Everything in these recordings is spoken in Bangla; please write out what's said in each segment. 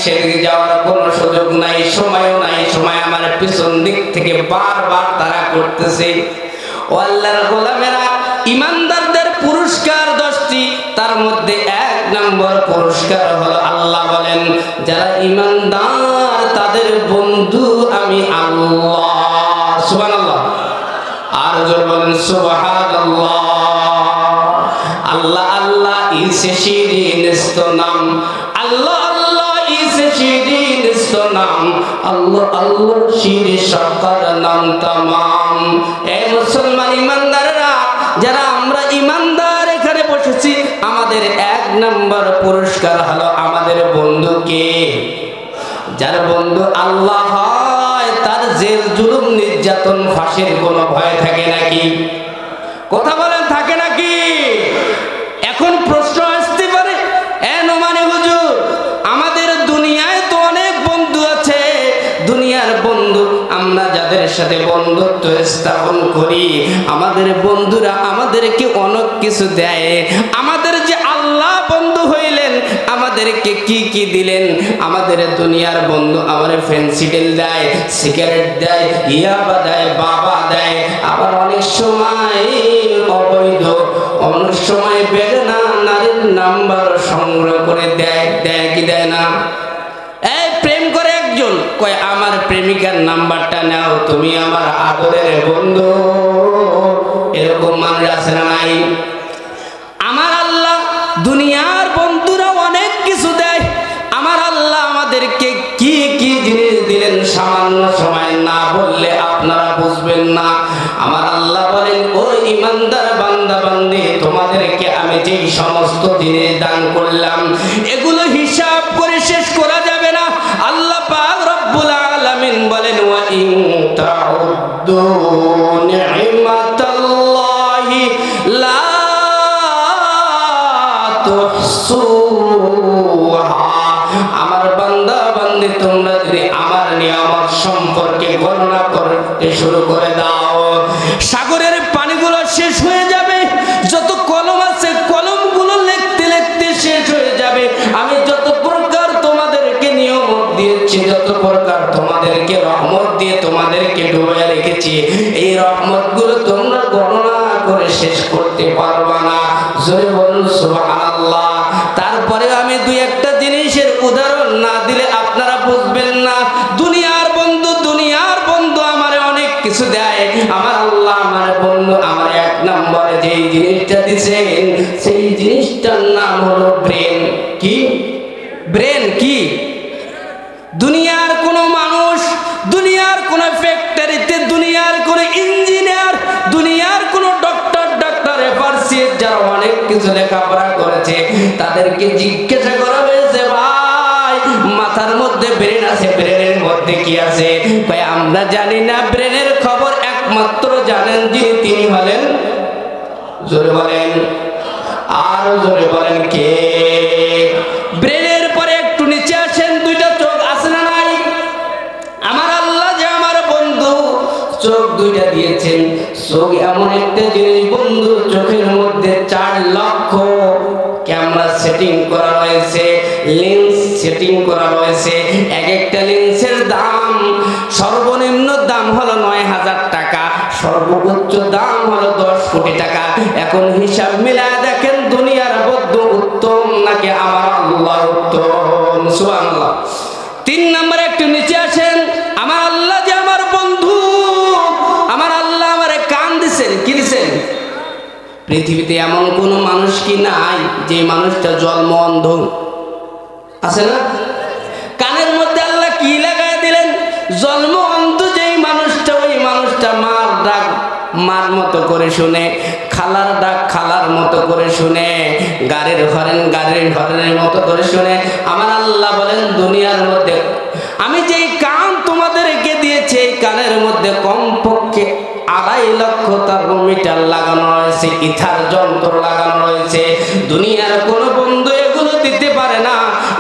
সেদিকে যাওয়ার কোনো সুযোগ নাই, সময়ও নাই, সময় আমার পিছন দিক থেকে বারবার তারা করতেছে। ও আল্লাহর গোলামেরা, ইমানদারদের পুরস্কার 10টি, তার মধ্যে 1 নম্বর পুরস্কার হলো আল্লাহ বলেন যারা ইমানদার তাদের বন্ধু আমি আল্লাহ। সুবহানাল্লাহ, আর জোরে বলেন সুবহানাল্লাহ। আল্লাহ আল্লাহ ইসে শিরিনিস্ত নাম, আল্লাহ আল্লাহ ইসে শিরিনিস্ত নাম, আল্লাহ আল্লাহ শিরি সরকার নাম তামাম। এই মুসলমান ইমানদাররা, যারা আমরা ইমানদার এখানে বসেছি, আমাদের 1 নম্বর পুরস্কার হলো আমাদের বন্ধুকে। যার বন্ধু আল্লাহ হয় তার জেল জুলুম নির্যাতন ফাঁসির কোনো ভয় থাকে নাকি? কথা বলেন, থাকে নাকি? এখন প্রশ্ন আসতে পারে, নোমানি হুজুর, আমাদের দুনিয়ায় তো অনেক বন্ধু আছে, দুনিয়ার বন্ধু আমরা যাদের সাথে বন্ধুত্ব স্থাপন করি, আমাদের বন্ধুরা আমাদেরকে অনেক কিছু দেয়, আমাদের যে আল্লাহ বন্ধু হইলেন আমাদেরকে কি কি দিলেন? আমাদের দুনিয়ার বন্ধু আমাদের ফেন্সিডিল দেয়, সিগারেট দেয়, ইয়াবা দেয়, বাবা দেয়, আবার অনেক সময় অবৈধ, অনেক সময় বেগানা নারীর নাম্বার সংগ্রহ করে দেয়। দেয় কি দেয় না? এই প্রেম করে একজন, কয় আমার প্রেমিকার নাম্বারটা নাও, তুমি আমার আদরের বন্ধু। এরকম মানুষ আছে না নাই? আমার আল্লাহ দুনিয়ার বন্ধুরা অনেক কিছু দেয়, আমার আল্লাহ আমাদেরকে কি কি জিনিস দিলেন সামান্য সময় না বললে আপনারা বুঝবেন না। আমার আল্লাহ বলেন, ও ইমানদার বান্দা বান্দি, তোমাদেরকে আমি যেই সমস্ত জিনিস দান করলাম এগুলো হিসাব করে শেষ করা যাবে না। আল্লাহ পাক রব্বুল আলামিন বলেন, ওয়া ইন তাউদ্দু নি'মাতাল্লাহি লা আমার বান্দা বান্দি, তোমরা যদি আমার নিয়ামত সম্পর্কে গণনা করতে শুরু করে দাও, সাগরের পানিগুলো শেষ হয়ে যাবে, যত কলম আছে কলমগুলো লিখতে লিখতে শেষ হয়ে যাবে। আমি যত প্রকার তোমাদেরকে নিয়ামত দিয়েছি, যত প্রকার তোমাদেরকে রহমত দিয়ে তোমাদেরকে ডুবিয়ে রেখেছি, এই রহমতগুলো তোমরা গণনা করে শেষ করতে পারবা না। জোরে বলুন সুবহানাল্লাহ। তারপরে আমি দুই একটা জিনিসের উদাহরণ না দিলে আপনারা বুঝবেন না। দুনিয়ার বন্ধু আমার অনেক কিছু দেয়, আমার আল্লাহ আমার বন্ধু আমার 1 নম্বরে যেই জিনিসটা দিয়েছেন সেই জিনিসটার নাম হলো ব্রেন। কি ব্রেন? কি দুনিয়ার কোন মানুষ, দুনিয়ার কোন ফ্যাক্টরিতে, দুনিয়ার কোন ইঞ্জিনিয়ার, দুনিয়ার কোন ডক্টর, এফারসিয়েট যারা অনেক কিছু লেখাপড়া করেছে, তাদেরকে জিজ্ঞাসা করা হয়েছে, ভাই মাথার মধ্যে ব্রেন আছে, ব্রেনের মধ্যে কি আছে? ভাই আমরা জানি না। ব্রেনের খবর একমাত্র জানেন যিনি, তিনি হলেন, জোরে বলেন, আর জোরে বলেন কে? ব্রেনের পরে একটু নিচে আসেন, 2টা চোখ আছে না নাই? আমার আল্লাহ যে আমার বন্ধু চোখ 2টা দিয়েছেন। চোখ এমন একটা জিনিস বন্ধু, চোখের মধ্যে 4 লক্ষ ক্যামেরা সেটিং করা রয়েছে, লেন্স সেটিং করা রয়েছে। এক একটা লেন্সের দাম, সর্বনিম্ন দাম হলো 9,000 টাকা, সর্বোচ্চ দাম হলো 10 কোটি টাকা। এখন হিসাব মিলায় দেখেন দুনিয়ার বন্ধু উত্তম নাকি আমার আল্লাহ উত্তম? সুবহানাল্লাহ। 3 নম্বরে একটু নিচে আসেন, আমার আল্লাহ যে আমার বন্ধু, আমার আল্লাহ আমারে কান দিছেন। কি দিছেন? পৃথিবীতে এমন কোন মানুষ কি নাই যে মানুষটা জন্ম অন্ধ? আছে না? কানের মধ্যে আল্লাহ কি লাগায় দিলেন? জন্ম অন্ধ যেই মানুষটা, ওই মানুষটা মার ডাক মার মতো করে শুনে, খালার ডাক খালার মতো করে শুনে, গাড়ির হরেনের মতো করে শুনে। আমার আল্লাহ বলেন, দুনিয়ার মধ্যে আমি যেই কান তোমাদেরকে দিয়েছি, এই কানের মধ্যে কমপক্ষে 2.5 লক্ষ থার্মোমিটার লাগানো রয়েছে, ইথার যন্ত্র লাগানো রয়েছে। দুনিয়ার কোন বন্ধু এগুলো দিতে পারে না।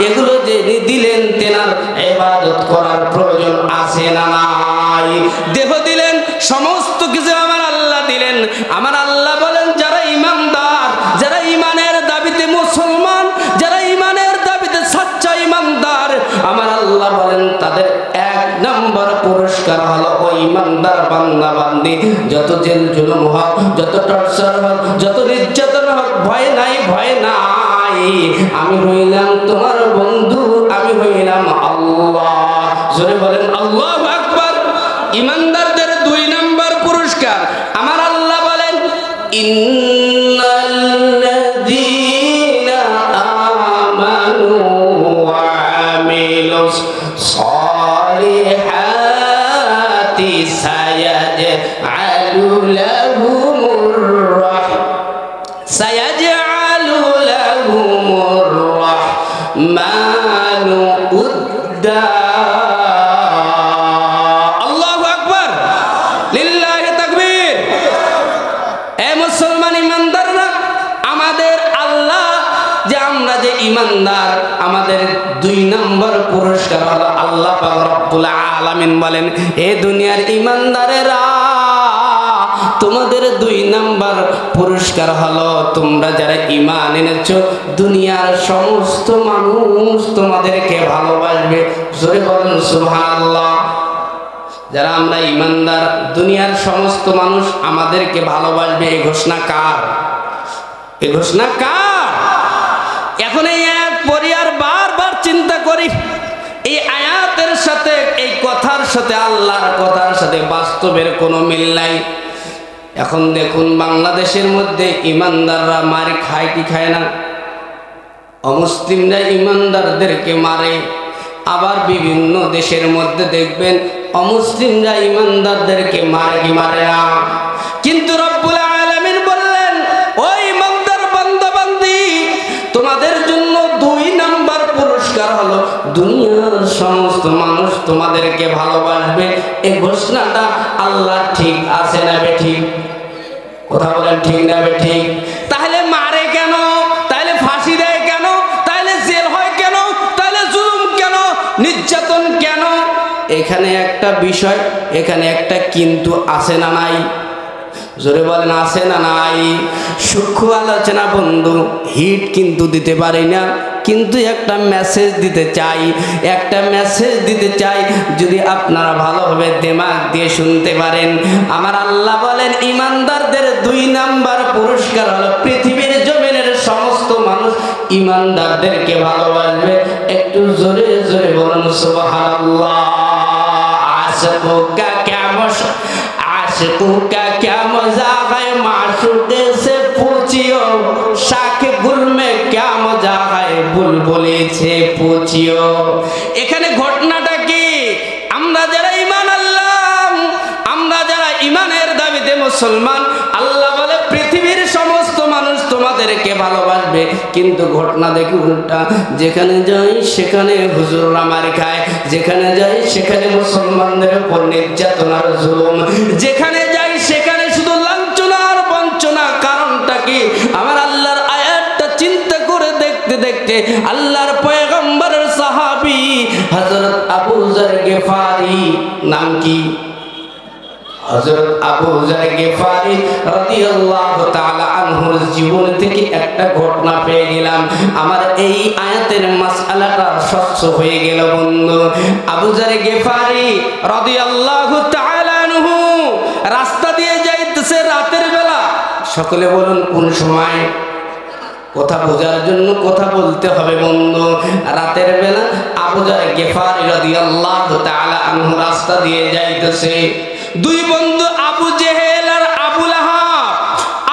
এগুলো যে দিলেন, তেনার ইবাদত করার প্রয়োজন আছে না নাই? দেহ দিলেন, সমস্ত কিছু আমার আল্লাহ দিলেন। আমার আল্লাহ বলেন, যারা ইমানদার, যারা ইমানের দাবিতে মুসলমান, যারা ইমানের দাবিতে সচ্চা ইমানদার, বান্দা বান্দি, যত জেল জুলুম হোক, যত টর্চার হোক, যত নির্যাতন হোক, ভয় নাই, ভয় নাই। আমি হইলাম তোমার বন্ধু, আমি হইলাম আল্লাহ। জোরে বলেন আল্লাহু আকবার। ইমানদারদের 2 নাম্বার পুরস্কার আমার আল্লাহ বলেন, ইন্নাল্লাযীনা আমানু ওয়া আমিলুস সালিহাতি সায়াজআলু লাহুমুর রাহমানু উদ্দা। আল্লাহু আকবার, লিল্লাহি তাকবীর। এ মুসলমান ইমানদাররা, আমাদের আল্লাহ যে আমরা যে ইমানদার, আমাদের 2 নম্বর পুরস্কার হলো আল্লাহ পাক রব্বুল আলামিন বলেন, এ দুনিয়ার ইমানদারেরা, তোমাদের 2 নাম্বার পুরস্কার হলো তোমরা যারা ঈমান এনেছো, দুনিয়ার সমস্ত মানুষ তোমাদেরকে ভালোবাসবে। জোরে বলুন সুবহানাল্লাহ। যারা আমরা ঈমানদার, দুনিয়ার সমস্ত মানুষ আমাদেরকে ভালোবাসবে। এই ঘোষণা কার? এই ঘোষণা কার? এখন এই এক পরিবার বারবার চিন্তা করি, এই আয়াতের সাথে, এই কথার সাথে, আল্লাহর কথার সাথে বাস্তবের কোনো মিল নাই। এখন দেখুন বাংলাদেশের মধ্যে ইমানদাররা মার খায় কি খায় না? অমুসলিমরা ইমানদারদেরকে মারে। আবার বিভিন্ন দেশের মধ্যে দেখবেন অমুসলিমরা ইমানদারদেরকে মারে কি মারে না? কিন্তু রব্বুল আলামিন বললেন, ওই ইমানদার বান্দা বান্দি, তোমাদের জন্য 2 নাম্বার পুরস্কার হলো দুনিয়ার সমস্ত মানুষ তোমাদেরকে ভালোবাসবে। এই ঘোষণাটা আল্লাহ ঠিক আছে না বেঠিক? কথা বলেন ঠিক না বেঠিক? তাহলে মারে কেন? তাহলে ফাঁসি দেয় কেন? তাহলে জেল হয় কেন? তাহলে জুলুম কেন? নির্যাতন কেন? এখানে একটা বিষয়, এখানে একটা কিন্তু আছে না নাই? জোরে বলেন আছে না নাই? সূক্ষ্ম আলোচনা বন্ধু, হিট কিন্তু দিতে পারি না, কিন্তু একটা মেসেজ দিতে চাই, একটা মেসেজ দিতে চাই। যদি আপনারা ভালোভাবে দিমাগ দিয়ে শুনতে পারেন, আমার আল্লাহ বলেন ইমানদারদের 2 নাম্বার পুরস্কার হলো পৃথিবীর জমিনের সমস্ত মানুষ ইমানদারদেরকে ভালোবাসবে। একটু জোরে জোরে বলুন সুবহানাল্লাহ। আশকুকা क्या मजा है माशूके से पूछियो, शाखे गुल में क्या मजा है बुलबुली से पूछियो। এখানে ঘটনাটা কি? আমরা যারা ঈমান আনলাম, আমরা যারা ঈমানের দাবিতে মুসলমান, আল্লাহ বলে পৃথিবীর সমস্ত মানুষ তোমাদেরকে ভালোবাসবে। কিন্তু ঘটনা দেখি উল্টা। যেখানে যাই সেখানে হুজুররা মার খায়, যেখানে যাই সেখানে মুসলমানদের উপর নির্যাতন আর জুলুম, যেখানে যাই সেখানে শুধু লাঞ্ছনা আর বঞ্চনা। কারণটা কি? আমার আল্লাহর আয়াতটা চিন্তা করে দেখতে দেখতে আল্লাহর পয়গম্বরের সাহাবী হযরত আবু যর গিফারি, নাম কি? হযরত আবু যর গিফারি রাদিয়াল্লাহু তাআলা আনহুর জীবন থেকে একটা ঘটনা পেয়ে গেলাম। আমার এই আয়াতের মাসআলাটা স্বচ্ছ হয়ে গেল বন্ধু। আবু যর গিফারি রাদিয়াল্লাহু তাআলা আনহু রাস্তা দিয়ে যাইতেছে রাতের বেলা। সকলে বলুন কোন সময়? কথা বোঝার জন্য কথা বলতে হবে বন্ধু। রাতের বেলা আবু যর গিফারি রাদিয়াল্লাহু তাআলা আনহু রাস্তা দিয়ে যাইতেছে। 2 বন্ধু, আবু জেহেল আর আবু লাহাব।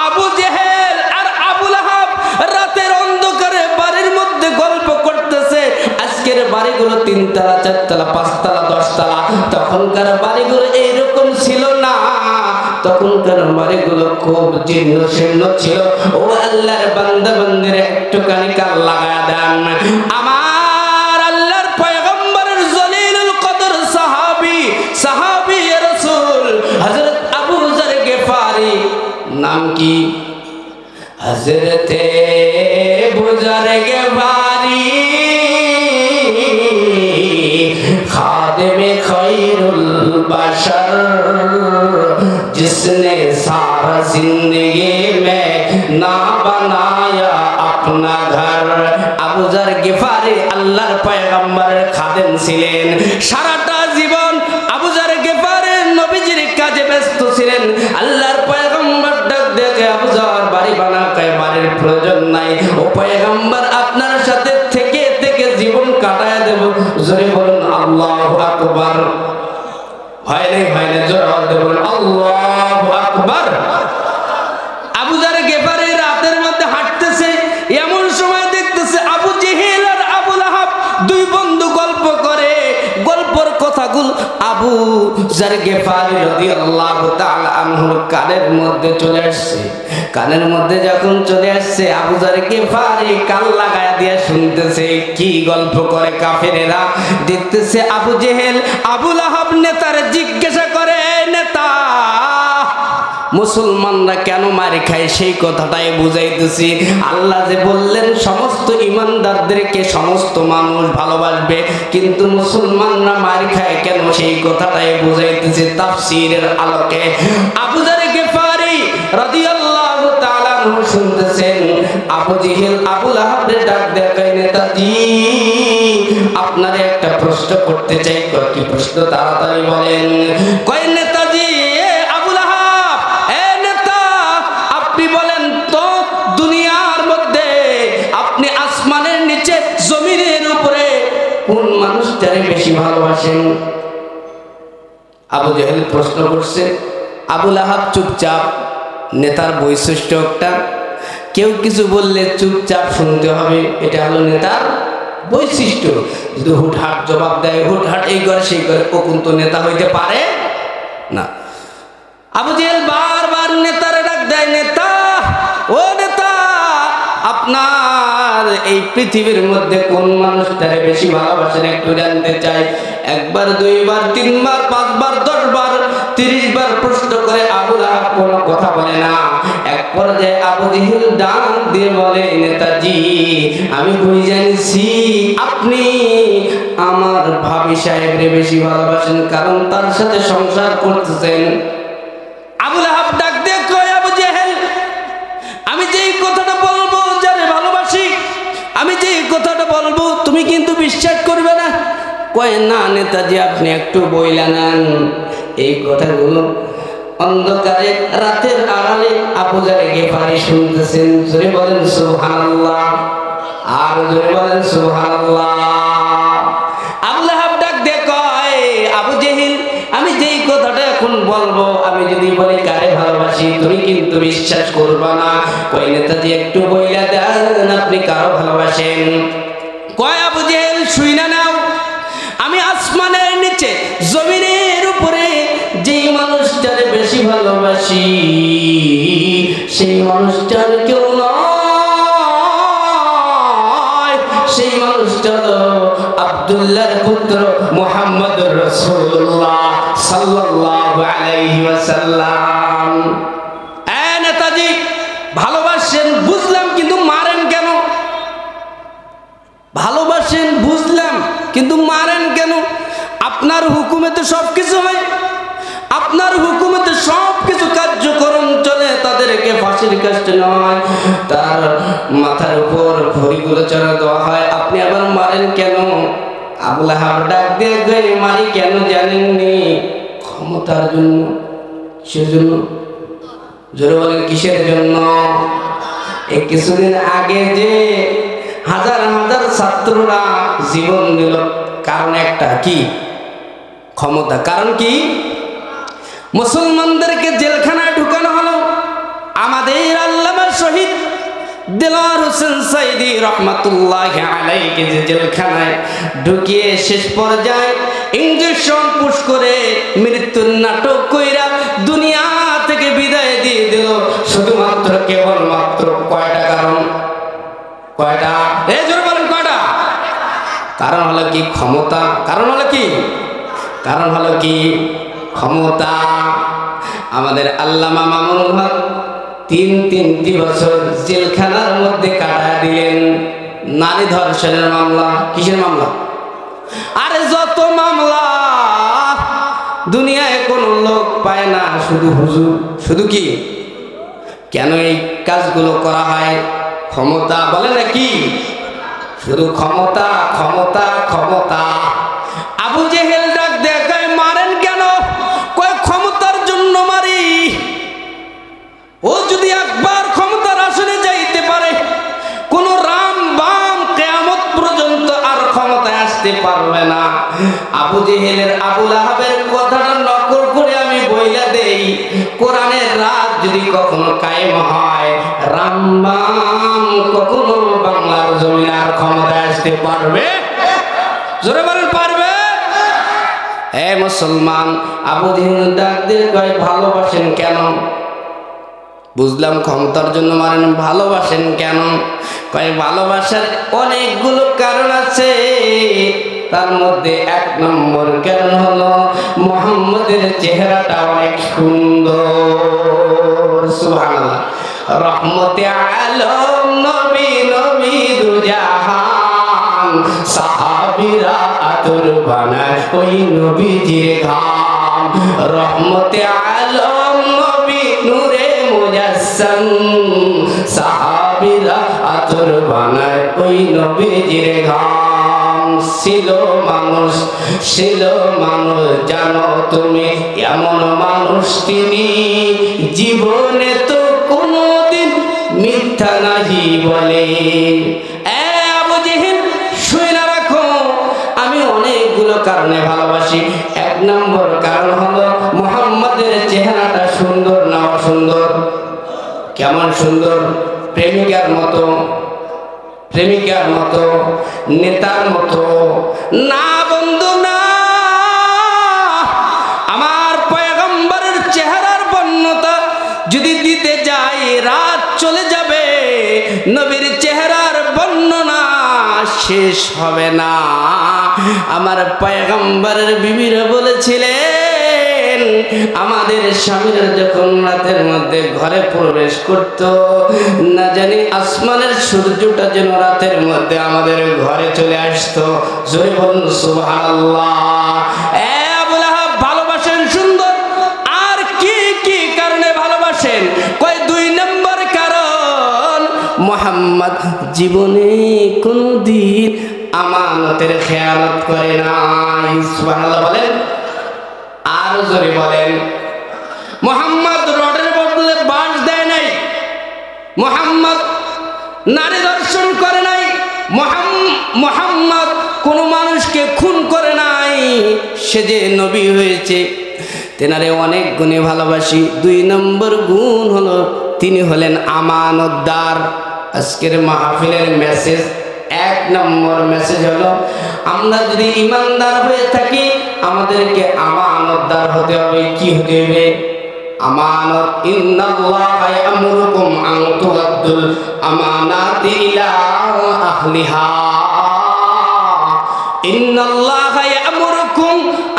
আবু জেহেল আর আবু লাহাব রাতের অন্ধকারে বাড়ির মধ্যে গল্প করতেছে। আজকের বাড়িগুলো 3 তলা 4 তলা 5 তলা 10 তলা, তখনকার বাড়িগুলো এইরকম ছিল না। তখনকার বাড়িগুলো খুব জীর্ণ শীর্ণ ছিল। ও আল্লাহর বান্দা বান্দির একটুখানি কান লাগায়া দেন। আমার আল্লাহর পয়গম্বরের জলিলুল কদর সাহাবী রাসূল হযরত আবু যর গিফারি, নাম কি? হযরতে আবু যর গিফারি खादिम खैरुल बशर, जिसने सारा जिंदगी में ना बनाया अपना घर। আবু যর গিফারি আল্লাহর পয়গম্বরের খাদেম ছিলেন। সারাটা জীবন আবু যর গিফারি নবীজির কাজে ছিলেন। আল্লাহর পয়গম্বর ডাক দেখে আবু জাহল বাড়ি বানায়, বাড়ির প্রয়োজন নাই, ও পয়গম্বর আপনার সাথে থেকে থেকে জীবন কাটায় দেব। জোরে বলুন আল্লাহু আকবার। হয় না জোরে বলুন আল্লাহু আকবার। আবু যার গেফারি রাতের মধ্যে হাঁটতেছে, এমন সময় দেখতেছে আবু জেহেল আর আবু লাহাব দুই বন্ধু গল্প করে। গল্পর কথাগুলো আবু যার গেফারি রাদিয়াল্লাহু তাআলা আনহুর কানের মধ্যে চলে আসছে। কানের মধ্যে যখন চলে আসছে, আবু যার গেফারি কান লাগায়া দিয়ে শুনতেছে কি গল্প করে কাফেরেরা। দেখতেছে আবু জেহেল আবু লাহাব নেতারে জিজ্ঞাসা করে, নেতা মুসলমানরা কেন মার খায় সেই কথাটাই বুঝাইতেছি। আল্লাহ যে বললেন সমস্ত ইমানদারদেরকে সমস্ত মানুষ ভালোবাসবে, কিন্তু মুসলমানরা মার খায় কেন সেই কথাটাই বুঝাইতেছি তাফসীরের আলোকে। আবু যার গেফারি রাদিয়াল্লাহু তাআলা আনহু শুনতেছেন আবু জেহেল আবু লাহাবের ডাক দেখায়, নেতাজি আপনারে একটা প্রশ্ন করতে চাই। কি প্রশ্ন তাড়াতাড়ি বলেন। কয় নেতাজি আবু লাহাব, আপনি বলেন তো দুনিয়ার মধ্যে আপনি আসমানের নিচে জমিনের উপরে কোন মানুষটারে বেশি ভালোবাসেন? আবু জেহেল প্রশ্ন করছে। আবু লাহাব চুপচাপ। নেতার বৈশিষ্ট্য একটা, কেউ কিছু বললে চুপচাপ শুনতে হবে, এটা হলো নেতার বৈশিষ্ট্য। যদি হুটহাট জবাব দেয়, হুটহাট এই করে সেই করে, ও কিন্তু নেতা হইতে পারে না। আবু জেহেল বারবার নেতারে ডাক দেয়, নেতা ও নেতা, আপনার এই পৃথিবীর মধ্যে কোন মানুষটারে বেশি ভালোবাসেন একটু জানতে চাই। একবার, দুইবার, তিনবার, পাঁচবার, 10 বার, 30 বার প্রশ্ন করে আবু লাহাব কোনো কথা বলে না। এক পর্যায়ে আবু জেহেল ডাক দিয়ে বলে, নেতাজি আমি বুঝে জানিছি আপনি আমার ভাবি সাহেবরে বেশি ভালোবাসেন, কারণ তার সাথে সংসার করতেছেন। আবু লাহাব ডাক দিয়ে কয়, আবু জেহেল আমি যেই কথাটা বলবো যারে ভালোবাসি, আমি যেই কথাটা বলবো তুমি কিন্তু বিশ্বাস করবে না। কয় না নেতাজি আপনি একটু বইলা নেন। এই কথাগুলো অন্ধকারে রাতের আড়ালে আবু যার গেফারি শুনতেছেন। জোরে বলেন সুবহানাল্লাহ, আর জোরে বলেন সুবহানাল্লাহ। আবু লাহাব ডাক দিয়ে কয়, আবু জেহেল আমি যেই কথাটা এখন বলবো, আমি যদি বলি কারে ভালোবাসি তুমি কিন্তু বিশ্বাস করবা না। কয় নেতাজি একটু বইলা দেন আপনি কারো ভালোবাসেন। কয় আবু জেহেল শুইনা নাও, আমি আসমানের নিচে জমিনের উপরে যেই মানুষটারে বেশি ভালোবাসি সেই মানুষটার কেউ নয়, সেই মানুষটা আব্দুল্লাহর পুত্র মুহাম্মদুর রাসূলুল্লাহ সাল্লাল্লাহু আলাইহি ওয়াসাল্লাম। নেতাজি ভালোবাসেন বুঝলাম, কিন্তু মারেন কেন? ভালোবাসেন বুঝলাম, কিন্তু মারেন কেন? আপনার হুকুমে তো সবকিছু হয়, আপনার হুকুমে তো সবকিছু কার্যক্রম চলে, তাদেরকে ফাঁসির কাছে নয়, তার মাথার উপর ঘড়িগুলো চড়া দেওয়া হয়, আপনি আবার মারেন কেন? আবু লাহাব ডাক দিয়ে গই মারি কেন জানেননি? ক্ষমতার জন্য। সেজন্য জোরে বলেন কিসের জন্য? এই কিছুদিন আগে যে হাজার হাজার ছাত্ররা জীবন দিল, কারণ একটা কি? ক্ষমতা। কারণ কি? মুসলমানদেরকে জেলখানায় ঢুকানো হলো। আমাদের আল্লামা শহীদ দেলোয়ার হোসেন সাইদি রহমাতুল্লাহি আলাইহি যে জেলখানায় ঢুকিয়ে শেষ পর্যায়ে ইঞ্জেকশন পুশ করে মৃত্যুর নাটক কইরা দুনিয়া থেকে বিদায় দিয়ে দিল, শুধুমাত্র কেবলমাত্র কয়টা কারণ? কয়টা? এই জোরে বলেন কয়টা? কারণ হলো কি? ক্ষমতা। কারণ হলো কি? কারণ হলো কি? ক্ষমতা। আমাদের আল্লামা মামুনুল হক তিনটি বছর জেলখানার মধ্যে কাটায় দিলেন। নারী ধর্ষণের মামলা। কিসের মামলা? আরে যত মামলা দুনিয়ায় কোন লোক পায় না, শুধু হুজুর। শুধু কি? কেন এই কাজগুলো করা হয়? ক্ষমতা। বলে নাকি? শুধু ক্ষমতা, ক্ষমতা, ক্ষমতা। আবু জেহেল ডাক দেখায় মারেন কেন? কয় ক্ষমতার জন্য মারি। ও যদি একবার ক্ষমতার আসনে যাইতে পারে, কোন রাম বাম কিয়ামত পর্যন্ত আর ক্ষমতায় আসতে পারবে না। আবু জেহেলের আবু লাহাবের কথাটা নকল করে আমি বইলা দেই, কোরআনের রাত যদি কখনো কায়েম হয়, রাম বাম কখনো বাংলার জমিনে আর ক্ষমতায় আসতে পারবে? জোরে বলেন পারবে? হে মুসলমান, আবু জেহেল ডাক দিয়ে কয় ভালোবাসেন কেন? বুঝলাম ক্ষমতার জন্য মারেন, ভালোবাসেন কেন? কয় ভালোবাসার অনেকগুলো কারণ আছে, তার মধ্যে এক নম্বর কারণ হলো মুহাম্মদের চেহারাটা অনেক সুন্দর। সুবহানাল্লাহ। রহমতে আলম নবী, নবী দুজাহান, সাহাবীরা আতর বানায় ওই নবীজির ঘাম। রহমতে আলম নবী নূরে মুজাসসাম, সাহাবীরা আতর বানায় ওই নবীজির ঘাম। ছিল মানুষ, ছিল মানুষ, জানো তুমি এমন মানুষ তিনি, জীবনে তো কোনদিন মিথ্যা নাহি বলে। আবু জেহেল শুনে রাখো, আমি অনেকগুলো কারণে ভালোবাসি। এক নম্বর কারণ হলো মুহাম্মাদের চেহারাটা সুন্দর না অসুন্দর? কেমন সুন্দর? প্রেমিকার মতো, প্রেমিকার মতো, নেতার মতো না বন্ধু না। আমার পয়গম্বরের চেহারার বর্ণনা যদি দিতে যাই রাত চলে যাবে, নবীর চেহারার বর্ণনা শেষ হবে না। আমার পয়গম্বরের বিবিরা বলেছিলেন, আমাদের স্বামীরা যখন রাতের মধ্যে ঘরে প্রবেশ করত, না জানি আসমানের সূর্যটা যেন রাতের মধ্যে আমাদের ঘরে চলে আসতো। জোরে বলুন সুবহানাল্লাহ। আবু লাহাব ভালোবাসেন সুন্দর, আর কি কি কারণে ভালোবাসেন? কয় দুই নম্বর কারণ, মুহাম্মদ জীবনে কোনদিন আমানতের খেয়ানত করে নাই। সুবহানাল্লাহ বলেন, আর জোরে বলেন। মুহাম্মদ রডের বদলে বাঁশ দেয় নাই, মুহাম্মদ নারী দর্শন করে নাই, মুহাম্মদ কোন মানুষকে খুন করে নাই। সে যে নবী হয়েছে, তেনারে অনেক গুণে ভালোবাসি। দুই নম্বর গুণ হলো তিনি হলেন আমানতদার। আজকের মাহফিলের মেসেজ, এক নম্বর মেসেজ হলো, আমরা যদি ইমানদার হয়ে থাকি আমাদেরকে আমানতদার হতে হবে। কি হতে হবে? আমানত। ইন্নাল্লাহা ইয়ামুরুকুম আন তুআদ্দুল আমানাতি ইলা আহলিহা। ইন্নাল্লাহা ইয়ামুরুকুম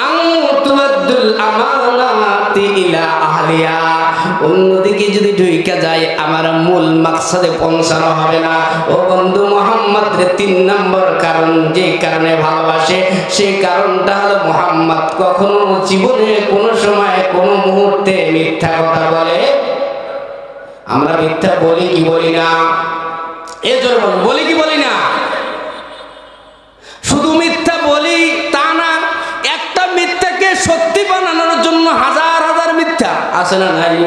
আন তুআদ্দুল আমানাতি ইলা আহলিহা। অন্যদিকে যদি ঢুইকা যায় আমার মূল মাকসাদে পৌঁছানো হবে না। ও বন্ধু, মুহাম্মদের তিন নম্বর কারণ, যে কারণে ভালোবাসে, সেই কারণটা হলো মুহাম্মদ কখনো জীবনে কোনো সময় কোনো মুহূর্তে মিথ্যা কথা বলে। আমরা মিথ্যা বলি কি বলি না? এজন্য বলি কি বলি না? শুধু মিথ্যা বলি তা না, একটা মিথ্যাকে সত্যি বানানোর জন্য হাজার হাজার মিথ্যা আছে না নাই?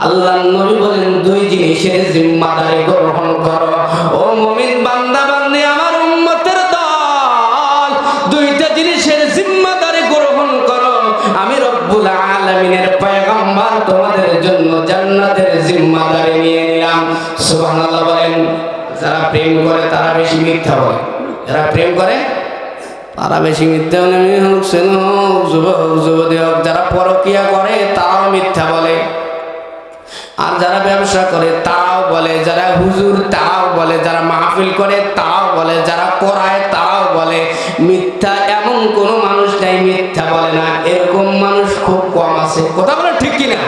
আল্লাহর নবী বলেন, দুই জিনিসের জিম্মাদারি গ্রহণ করো ও মুমিন বান্দা বান্দি, আমার উম্মতের দল। দুইটা জিনিসের জিম্মাদারি গ্রহণ করো। আমি রব্বুল আলামিনের পয়গম্বর তোমাদের জন্য জান্নাতের জিম্মাদারি নিয়ে নিলাম। সুবহানাল্লাহ বলেন। যারা প্রেম করে তারা বেশি মিথ্যা বলে, যারা প্রেম করে তারা বেশি মিথ্যা বলে। মেয়ে হোক, ছেলে হোক, যুবক হোক, যুবতী হোক, যারা পরকিয়া করে তারাও মিথ্যা বলে। আর যারা ব্যবসা করে তারাও বলে, যারা হুজুর তারাও বলে, যারা মাহফিল করে তারাও বলে, যারা করায় তারাও বলে। মিথ্যা এমন কোন মানুষ নাই মিথ্যা বলে না, এরকম মানুষ খুব কম আছে। কথা বলে ঠিক কিনা?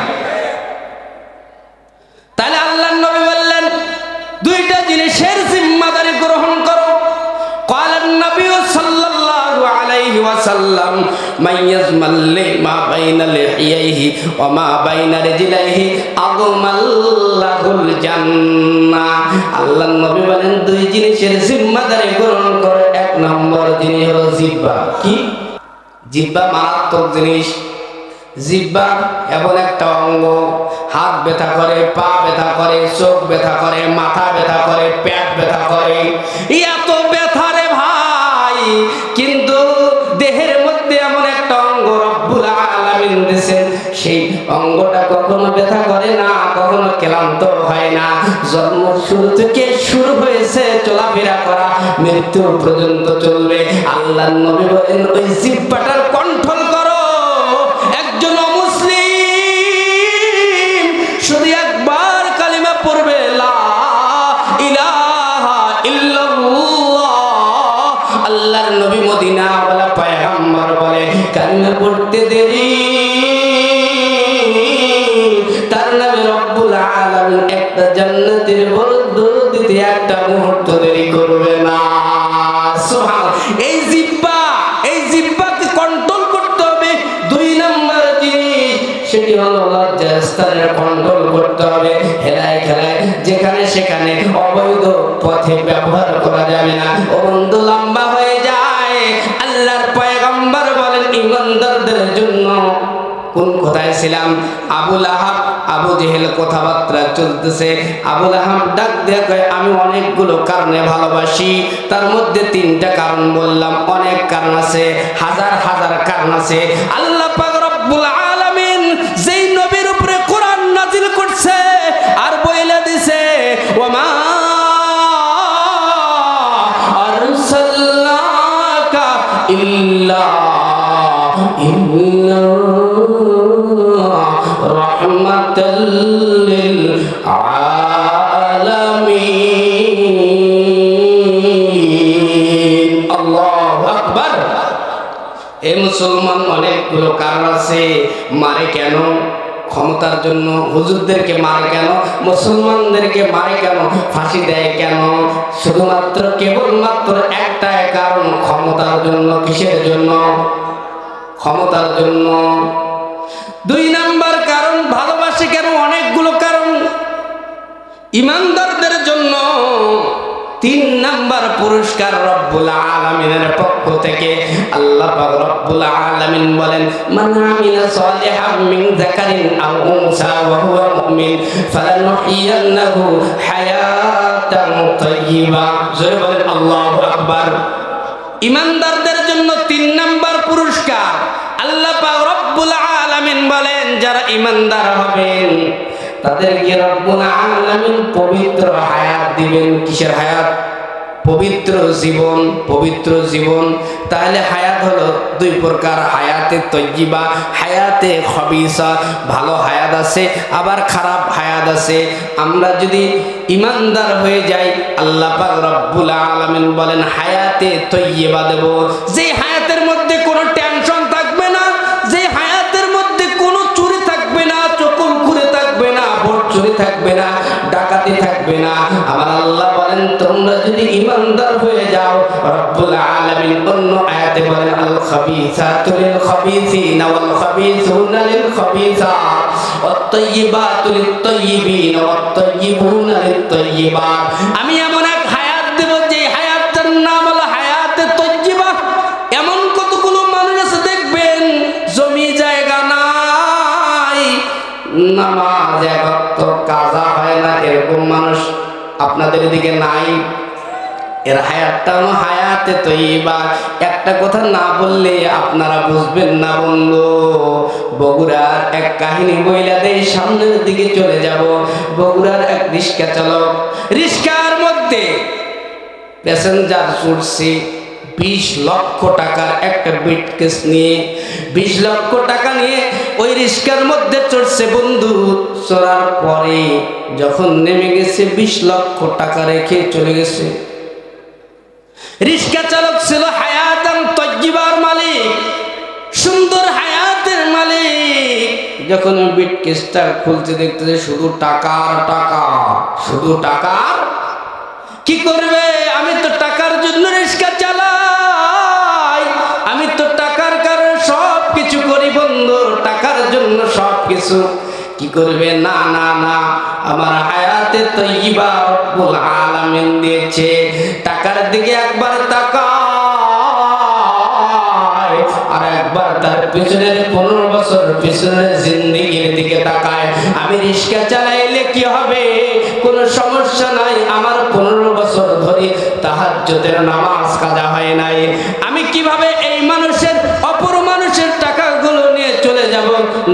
তাহলে আল্লাহর নবী বললেন, দুইটা জিনিসের জিম্মাদারি গ্রহণ করো। ক্বালান নবী সাল্লাল্লাহু আলাইহি ওয়াসাল্লাম, মাইয়াজমাল্লি মা বাইনা লিহিয়াইহি ওয়া মা বাইনা রিজলাইহি আযমাল্লাহুল জান্নাহ। আল্লাহর নবী বলেন, দুই জিনিসের জিম্মাদারি গ্রহণ করো। এক নম্বর জিনিস হলো জিহ্বা। কি? জিহ্বা মারাত্মক জিনিস। জিহ্বা এমন একটা অঙ্গ, হাত ব্যথা করে, পা ব্যথা করে, চোখ ব্যথা করে, মাথা ব্যথা করে, পেট ব্যথা করে, এত ব্যথা রে ভাই। কিন্তু দেহের মধ্যে এমন একটা অঙ্গ রব্বুল আলামিন দিয়েছেন, সেই অঙ্গটা কখনো ব্যথা করে না, কখনো ক্লান্ত হয় না। জন্ম শুরু থেকে শুরু হয়েছে চলাফেরা করা, মৃত্যু পর্যন্ত চলবে। আল্লাহর নবী বলেন ওই জিহ্বাটার কন্ট্রোল করো। একজন অমুসলিম শুধু একবার কালিমা পড়বে লা ইলাহা ইল্লাল্লাহ। আল্লাহর নবী মদিনা ওয়ালা পয়গম্বর বলে কালিমা পড়তে দেরি, তার নামে রব্বুল আলামিন একটা জান্নাতের বরাদ্দ দিতে একটা মুহূর্ত দেরি করবে না। সুবহানাল্লাহ। এই জিহ্বাকে কন্ট্রোল করতে হবে। 2 নম্বর জিনিস সেটি হলো লজ্জাস্থানের কন্ট্রোল করতে হবে। হেলায় খেলায় যেখানে সেখানে অবৈধ পথে ব্যবহার করা যাবে না। ও বন্ধু লম্বা হয়ে যায়। আল্লাহর পয়গম্বর বলেন ইমানদারদের জন্য কোন কোথায় ছিলাম? আবু লাহাব আবু জেহেল কথাবার্তা চলতেছে। আবু লাহাব ডাক দিয়ে কয় আমি অনেকগুলো কারণে ভালোবাসি, তার মধ্যে 3টা কারণ বললাম, অনেক কারণ আছে, হাজার হাজার কারণ আছে। আল্লাহ পাক রব্বুল আলামিন যেই নবীর উপরে কোরআন নাজিল করছে আর বইলা দিছে ওয়ামা আরসালনাকা ইল্লা রাহমাতাল লিল আলামিন। আল্লাহু আকবার। এই মুসলমান অনেকগুলো কারণ আছে। মারে কেন? ক্ষমতার জন্য। হুজুরদেরকে মারে কেন? মুসলমানদেরকে মারে কেন? ফাঁসি দেয় কেন? শুধুমাত্র কেবলমাত্র একটাই কারণ, ক্ষমতার জন্য। কিসের জন্য? ক্ষমতার জন্য। 2 নাম্বার কারণ ভালোবাসে কেন? অনেকগুলো কারণ। ইমানদারদের জন্য 3 নাম্বার পুরস্কার রব্বুল আলামিনের পক্ষ থেকে। আল্লাহ পাক রব্বুল আলামিন বলেন মান আমিলা সালিহাম মিন যাকারিন আও উনসা ওয়া হুয়া মুমিন ফালানুহইয়ান্নাহু হায়াতান তাইয়্যিবা। জোরে বলেন আল্লাহু আকবার। ইমানদারদের জন্য 3 নাম্বার পুরস্কার। আল্লাহ পাক রব্বুল আলামিন বলেন যারা ইমানদার হবেন তাদেরকে রব্বুল আলামিন পবিত্র হায়াত দিবেন। কিসের হায়াত? পবিত্র জীবন। পবিত্র জীবন। তাহলে হায়াত হলো 2 প্রকার, হায়াতে তয়্যিবা, হায়াতে খবিসা। ভালো হায়াত আছে, আবার খারাপ হায়াত আছে। আমরা যদি ইমানদার হয়ে যাই আল্লাহ পাক রব্বুল আলামিন বলেন হায়াতে তয়্যিবা দেব। যে হায়াতের মধ্যে কোনো টেনশন থাকবে না, যে হায়াতের মধ্যে কোনো চুরি থাকবে না, চকুলখুরি থাকবে না, ভোট চুরি থাকবে না, ডাকাতি থাকবে না। আমার আল্লাহ বলেন তোমরা যদি ইমানদার হয়ে যাও, রব্বুল আলামিন অন্য আয়াতে বলেন আল খাবিসাতু লিল খাবিসিনা ওয়াল খাবিসুনা লিল খাবিসাত ওয়াত তাইয়্যিবাতু লিত তাইয়্যিবিনা ওয়াত তাইয়্যিবুনা লিত তাইয়্যিবাত। আমি এমন এক হায়াত দেব যে হায়াতের নাম হলো হায়াতে তয়্যিবা। এমন কতগুলো মানুষ আছে দেখবেন জমি জায়গা নাই, নামাজ এক ওয়াক্ত কাজা হয় না, এরকম মানুষ আপনাদের দিকে নাই। এর হায়াতটা হলো হায়াতে তয়্যিবা। একটা কথা না বললে আপনারা বুঝবেন না বন্ধু। বগুড়ার এক কাহিনী বইলা দেই, সামনের দিকে চলে যাব। বগুড়ার এক রিক্সা চালক, রিক্সার মধ্যে প্যাসেঞ্জার চড়ছে 20 লক্ষ টাকার একটা ব্রিফকেস নিয়ে। 20 লক্ষ টাকা নিয়ে ওই রিক্সার মধ্যে চড়ছে বন্ধু। চড়ার পরে যখন নেমে গেছে 20 লক্ষ টাকা রেখে চলে গেছে। রিক্সা চালক ছিল হায়াতান তয়্যিবার মালিক, সুন্দর হায়াতের মালিক। যখন ব্রিফকেসটা খুলতে দেখতেছে শুধু টাকার টাকা, শুধু টাকার। কি করবে? আমি তো টাকার জন্য রিক্সা চালাই, আমি তো টাকার কারণে সব কিছু করি বন্ধু, টাকার জন্য সব কিছু। কি করবে? না না না, আমার হায়াতে তয়্যিবা রব্বুল আলামিন দিয়েছে। টাকার দিকে একবার তাকায় আর একবার তার পিছনের 15 বছর বছর পিছনে জিন্দেগির দিকে তাকায়, আমি রিক্সা চালাইলে কি হবে? কোনো সমস্যা নাই, আমার 15 বছর ধরে তাহাজ্জুদের নামাজ কাজা হয় নাই, আমি কিভাবে এই মানুষের, অপর মানুষের টাকাগুলো নিয়ে চলে যাব?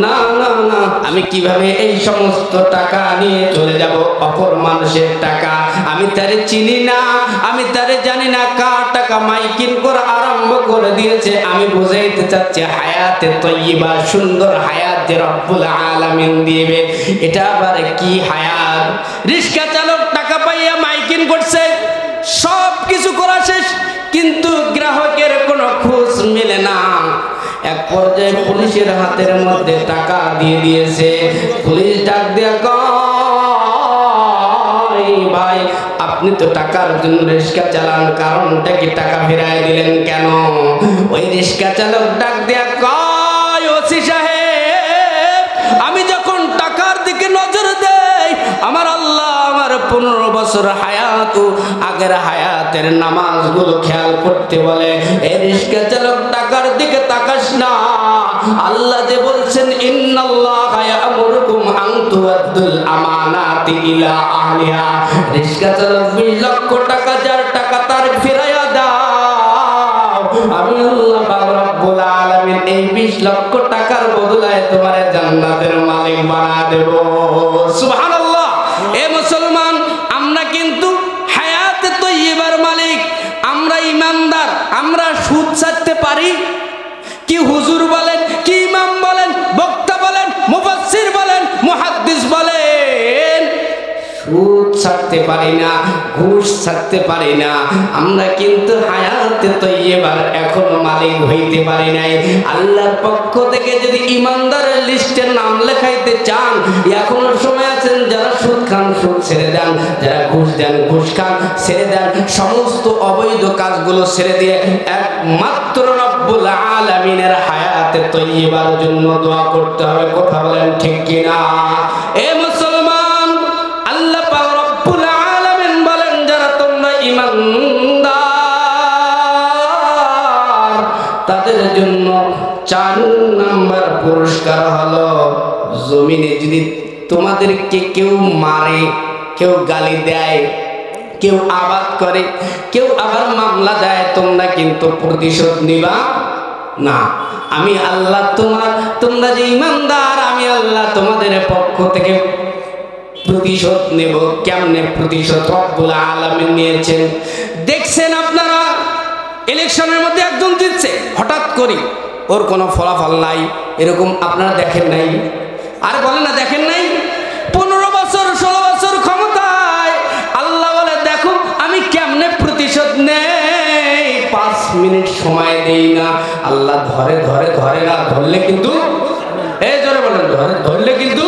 না না না, আমি কিভাবে এই সমস্ত টাকা নিয়ে চলে যাব? অপর মানুষের টাকা, আমি তারে চিনি না, আমি তারে জানি না, কার টাকা মাইকিং করে আরম্ভ করে দিয়েছে। আমি বুঝাইতে চাচ্ছি হায়াতে তয়্যিবা, সুন্দর হায়াত যে রব্বুল আলামিন দিবে, এটা আবার কি হায়াত? রিক্সা চালক টাকা পাইয়া মাইকিং করছে, সব কিছু করা শেষ, কিন্তু গ্রাহকের কোনো খোঁজ মেলে না। এক পর্যায়ে পুলিশের হাতের মধ্যে টাকা দিয়ে দিয়েছে। পুলিশ ডাক দিয়া কয়, ভাই আপনি তো টাকার জন্য রিক্সা চালান, কারণটা কি? টাকা ফেরায় দিলেন কেন? ওই রিক্সা চালক ডাক দিয়া কয়, ওসি সাহেব, আমি যখন টাকার দিকে নজর দেই, আমার আল্লাহ আমার 15 বছর হায়াত, আগের হায়াতের নামাজগুলো খেয়াল করতে বলে। এই রিক্সা চালক টাকার দিকে তাকাস না, আল্লাহ যে বলছেন ইন্নাল্লাহা ইয়া'মুরুকুম আন তু'আদ্দুল আমানাতি ইলা আহলিহা। রিক্সা চালক 20 লক্ষ টাকা, যার টাকা তার ফিরাইয়া দাও, আমি আল্লাহ পাক রব্বুল আলামিন এই 20 লক্ষ টাকার বদলে তোমার জান্নাতের মালিক বানা দেব। সুবহানাল্লাহ। এ মুসলমান, আমরা কিন্তু হায়াতে তয়্যিবার মালিক, আমরা ইমানদার, আমরা সুদ ছাড়তে পারি কি? হুজুর বলেন, কি ইমাম বলেন, বক্তা বলেন, মুফাসসির বলেন, মুহাদ্দিস বলেন, সুদ ছাড়তে পারি না, ঘুষ ছাড়তে পারি না। আমরা কিন্তু হায়াতে তয়্যিবার এখনো মালিক হইতে পারি নাই। আল্লাহর পক্ষ থেকে যদি ইমানদারের লিস্টে নাম লেখাইতে চান, এখনো সময় আছেন। যারা সুদ খান সুদ ছেড়ে দেন, যারা ঘুষ দেন ঘুষ খান ছেড়ে দেন, সমস্ত অবৈধ কাজগুলো ছেড়ে দিয়ে একমাত্র রব্বুল আলামিনের হায়াতে তয়্যিবার জন্য দোয়া করতে হবে। কথা বলেন ঠিক কিনা? এ মুসলমান, আল্লাহ পাক রব্বুল আলামিন বলেন, যারা তোমরা ঈমানদার, তাদের জন্য 4 নাম্বার পুরস্কার হলো, জমিনে যদি তোমাদেরকে কেউ মারে, কেউ গালি দেয়, কেউ আবাদ করে, কেউ আবার মামলা দেয়, তোমরা কিন্তু প্রতিশোধ নিবা না। আমি আল্লাহ তোমরা যে ঈমানদার, আমি আল্লাহ তোমাদের পক্ষ থেকে প্রতিশোধ নেব। কেমনে প্রতিশোধ রব্বুল আলামিন নিয়েছেন দেখছেন আপনারা। ইলেকশনের মধ্যে একজন জিতছে, হঠাৎ করে ওর কোনো ফলাফল নাই, এরকম আপনারা দেখেন নাই? আর বলেন না দেখেন নাই? 15 বছর 16 বছর ক্ষমতায়, আল্লাহ বলে দেখো আমি কেমনে প্রতিশোধ নেই। 5 মিনিট সময় দেই না, আল্লাহ ধরে না, ধরলে কিন্তু, এই জোরে বলেন, ধরলে কিন্তু